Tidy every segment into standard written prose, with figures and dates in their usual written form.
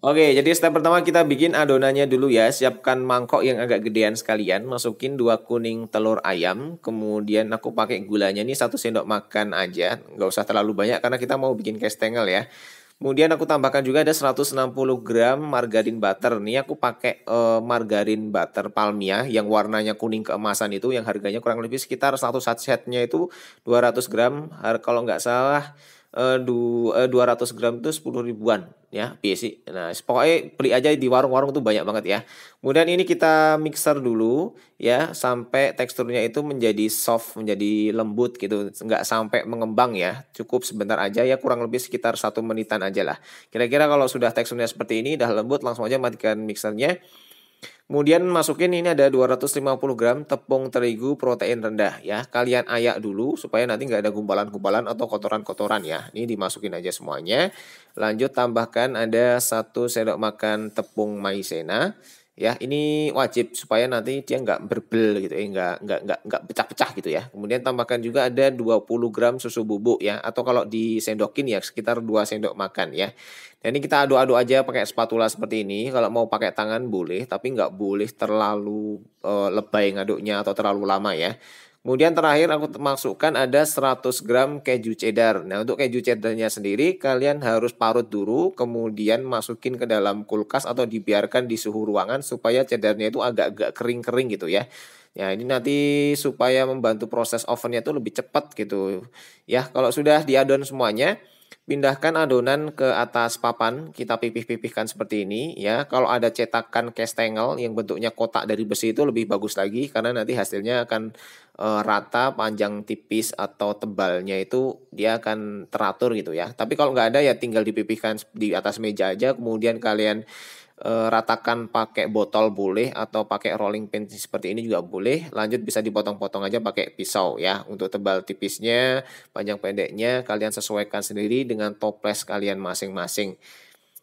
Oke, jadi step pertama kita bikin adonannya dulu ya. Siapkan mangkok yang agak gedean sekalian. Masukin 2 kuning telur ayam. Kemudian aku pakai gulanya ini 1 sendok makan aja. Nggak usah terlalu banyak karena kita mau bikin kastengel ya. Kemudian aku tambahkan juga ada 160 gram margarin butter. Nih aku pakai margarin butter Palmia yang warnanya kuning keemasan itu, yang harganya kurang lebih sekitar satu satsetnya itu 200 gram. Kalau nggak salah 200 gram itu 10 ribuan ya, sih. Nah, pokoknya beli aja di warung-warung tuh banyak banget ya. Kemudian ini kita mixer dulu ya sampai teksturnya itu menjadi soft, menjadi lembut gitu, nggak sampai mengembang ya. Cukup sebentar aja ya, kurang lebih sekitar 1 menitan aja lah. Kira-kira kalau sudah teksturnya seperti ini, udah lembut, langsung aja matikan mixernya. Kemudian masukin ini ada 250 gram tepung terigu protein rendah ya. Kalian ayak dulu supaya nanti nggak ada gumpalan-gumpalan atau kotoran-kotoran ya. Ini dimasukin aja semuanya. Lanjut tambahkan ada 1 sendok makan tepung maizena. Ya, ini wajib supaya nanti dia nggak berbel gitu ya, nggak pecah-pecah gitu ya. Kemudian tambahkan juga ada 20 gram susu bubuk ya, atau kalau disendokin ya sekitar 2 sendok makan ya. Dan ini kita aduk-aduk aja pakai spatula seperti ini. Kalau mau pakai tangan boleh, tapi nggak boleh terlalu lebay ngaduknya atau terlalu lama ya. Kemudian terakhir aku masukkan ada 100 gram keju cheddar. Nah, untuk keju cheddarnya sendiri kalian harus parut dulu, kemudian masukin ke dalam kulkas atau dibiarkan di suhu ruangan supaya cheddarnya itu agak-agak kering-kering gitu ya. Ya, ini nanti supaya membantu proses ovennya itu lebih cepat gitu. Ya, kalau sudah diadon semuanya, pindahkan adonan ke atas papan, kita pipih-pipihkan seperti ini ya. Kalau ada cetakan kastengel yang bentuknya kotak dari besi itu lebih bagus lagi karena nanti hasilnya akan rata, panjang, tipis atau tebalnya itu dia akan teratur gitu ya. Tapi kalau nggak ada ya tinggal dipipihkan di atas meja aja, kemudian kalian ratakan pakai botol boleh atau pakai rolling pin seperti ini juga boleh. Lanjut bisa dipotong-potong aja pakai pisau ya. Untuk tebal tipisnya, panjang pendeknya kalian sesuaikan sendiri dengan toples kalian masing-masing.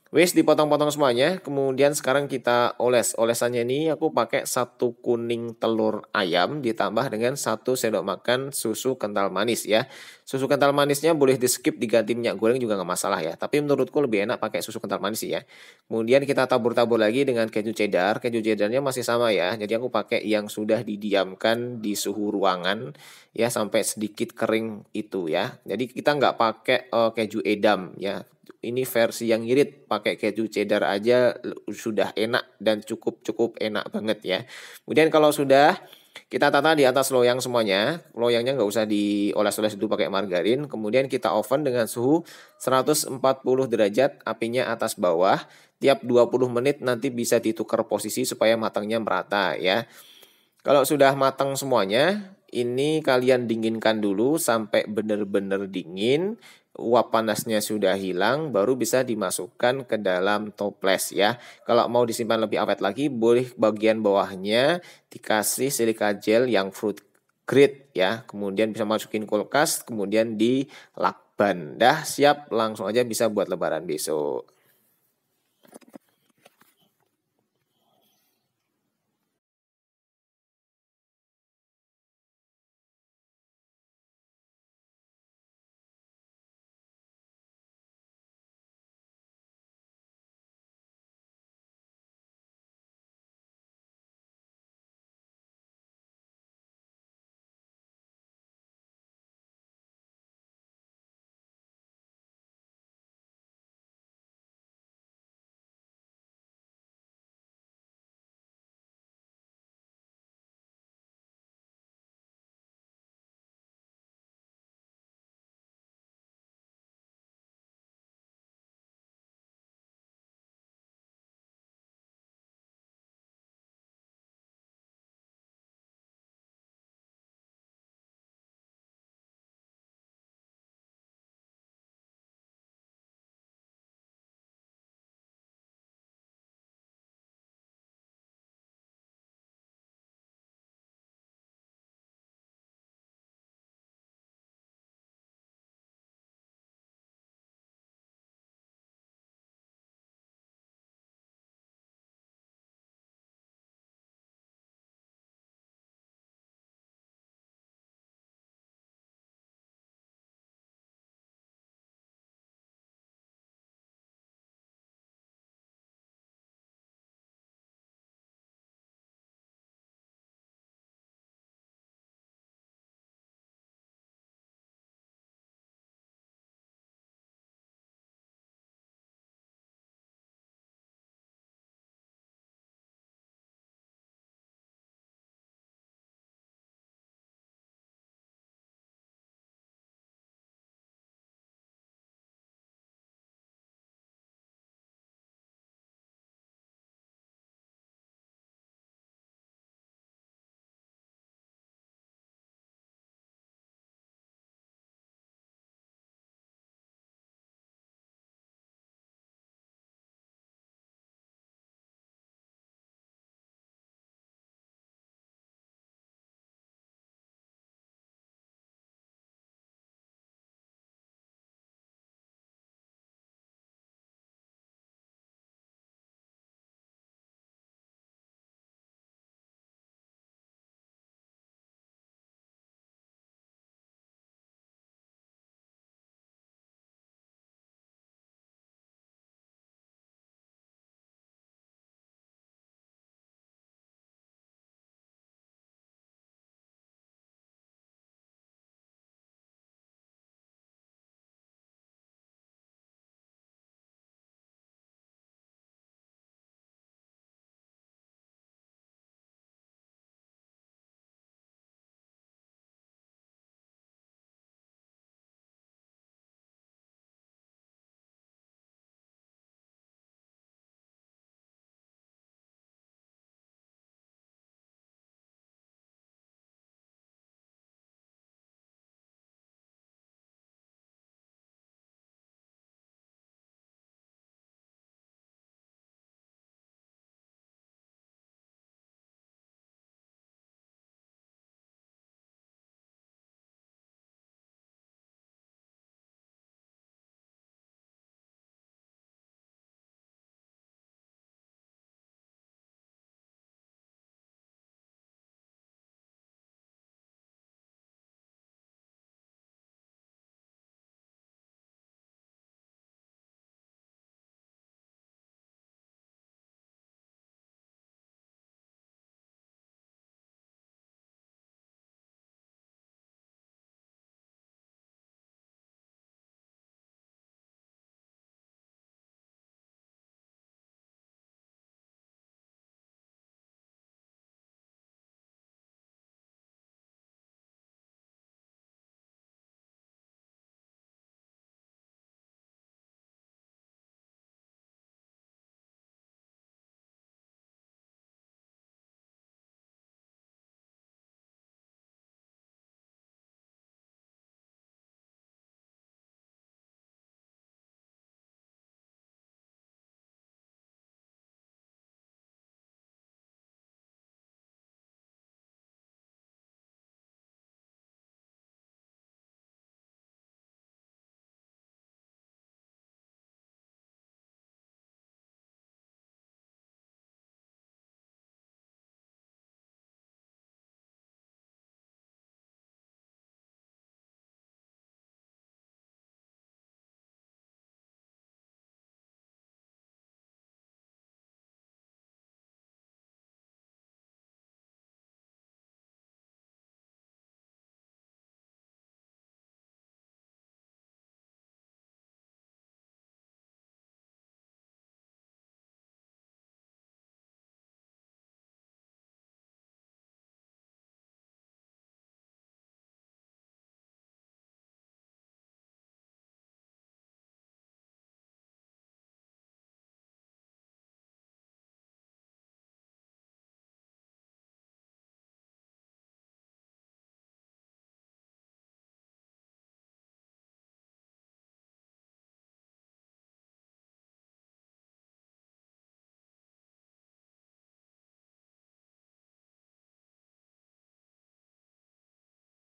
Wis dipotong-potong semuanya, kemudian sekarang kita oles. Olesannya ini aku pakai 1 kuning telur ayam ditambah dengan 1 sendok makan susu kental manis ya. Susu kental manisnya boleh di skip diganti minyak goreng juga nggak masalah ya. Tapi menurutku lebih enak pakai susu kental manis sih ya. Kemudian kita tabur-tabur lagi dengan keju cheddar. Keju cheddarnya masih sama ya. Jadi aku pakai yang sudah didiamkan di suhu ruangan ya sampai sedikit kering itu ya. Jadi kita nggak pakai keju edam ya. Ini versi yang irit, pakai keju cheddar aja sudah enak dan cukup enak banget ya. Kemudian kalau sudah kita tata di atas loyang semuanya. Loyangnya nggak usah dioles-oles dulu pakai margarin. Kemudian kita oven dengan suhu 140 derajat, apinya atas bawah. Tiap 20 menit nanti bisa ditukar posisi supaya matangnya merata ya. Kalau sudah matang semuanya, ini kalian dinginkan dulu sampai benar-benar dingin. Uap panasnya sudah hilang, baru bisa dimasukkan ke dalam toples ya. Kalau mau disimpan lebih awet lagi, boleh bagian bawahnya dikasih silika gel yang fruit grade ya. Kemudian bisa masukin kulkas, kemudian dilakban. Dah siap, langsung aja bisa buat lebaran besok.